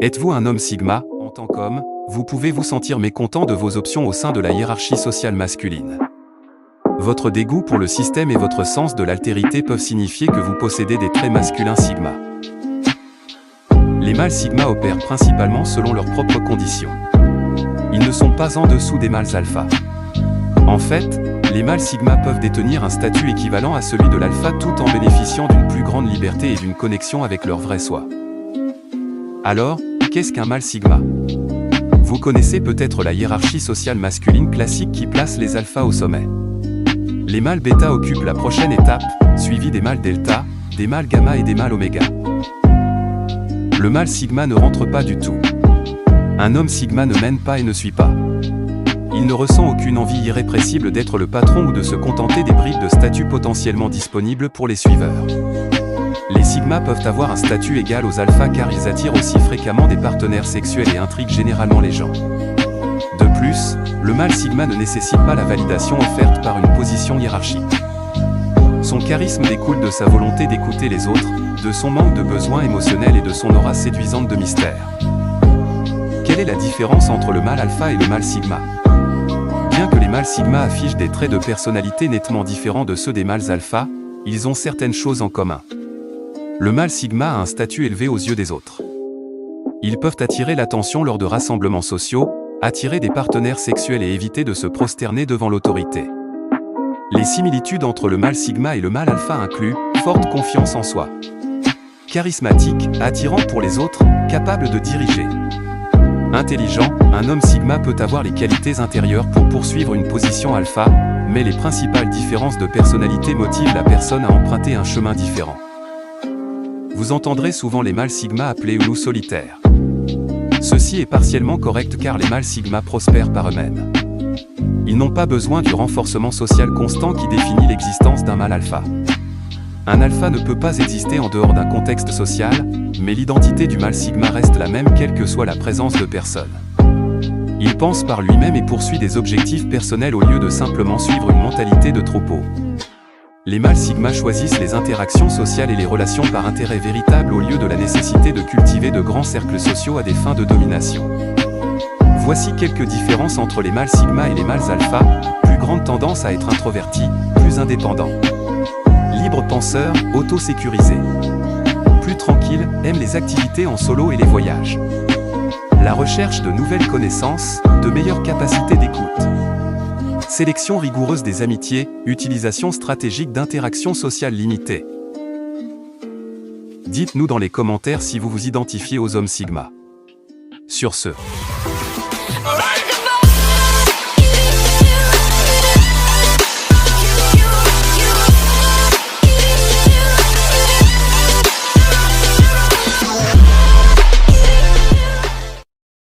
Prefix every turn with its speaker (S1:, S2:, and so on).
S1: Êtes-vous un homme sigma? En tant qu'homme, vous pouvez vous sentir mécontent de vos options au sein de la hiérarchie sociale masculine. Votre dégoût pour le système et votre sens de l'altérité peuvent signifier que vous possédez des traits masculins sigma. Les mâles sigma opèrent principalement selon leurs propres conditions. Ils ne sont pas en dessous des mâles alpha. En fait, les mâles sigma peuvent détenir un statut équivalent à celui de l'alpha tout en bénéficiant d'une plus grande liberté et d'une connexion avec leur vrai soi. Alors, qu'est-ce qu'un mâle sigma? Vous connaissez peut-être la hiérarchie sociale masculine classique qui place les alphas au sommet. Les mâles bêta occupent la prochaine étape, suivis des mâles delta, des mâles gamma et des mâles oméga. Le mâle sigma ne rentre pas du tout. Un homme sigma ne mène pas et ne suit pas. Il ne ressent aucune envie irrépressible d'être le patron ou de se contenter des bribes de statut potentiellement disponibles pour les suiveurs. Les sigmas peuvent avoir un statut égal aux alphas car ils attirent aussi fréquemment des partenaires sexuels et intriguent généralement les gens. De plus, le mâle sigma ne nécessite pas la validation offerte par une position hiérarchique. Son charisme découle de sa volonté d'écouter les autres, de son manque de besoins émotionnels et de son aura séduisante de mystère. Quelle est la différence entre le mâle alpha et le mâle sigma? Bien que les mâles sigma affichent des traits de personnalité nettement différents de ceux des mâles alpha, ils ont certaines choses en commun. Le mâle sigma a un statut élevé aux yeux des autres. Ils peuvent attirer l'attention lors de rassemblements sociaux, attirer des partenaires sexuels et éviter de se prosterner devant l'autorité. Les similitudes entre le mâle sigma et le mâle alpha incluent forte confiance en soi, charismatique, attirant pour les autres, capable de diriger. Intelligent, un homme sigma peut avoir les qualités intérieures pour poursuivre une position alpha, mais les principales différences de personnalité motivent la personne à emprunter un chemin différent. Vous entendrez souvent les mâles sigma appelés loups solitaires. Ceci est partiellement correct car les mâles sigma prospèrent par eux-mêmes. Ils n'ont pas besoin du renforcement social constant qui définit l'existence d'un mâle alpha. Un alpha ne peut pas exister en dehors d'un contexte social, mais l'identité du mâle sigma reste la même quelle que soit la présence de personnes. Il pense par lui-même et poursuit des objectifs personnels au lieu de simplement suivre une mentalité de troupeau. Les mâles sigma choisissent les interactions sociales et les relations par intérêt véritable au lieu de la nécessité de cultiver de grands cercles sociaux à des fins de domination. Voici quelques différences entre les mâles sigma et les mâles alpha: plus grande tendance à être introverti, plus indépendant. Libre penseur, auto-sécurisé. Plus tranquille, aime les activités en solo et les voyages. La recherche de nouvelles connaissances, de meilleures capacités d'écoute. Sélection rigoureuse des amitiés, utilisation stratégique d'interactions sociales limitées. Dites-nous dans les commentaires si vous vous identifiez aux hommes sigma. Sur ce.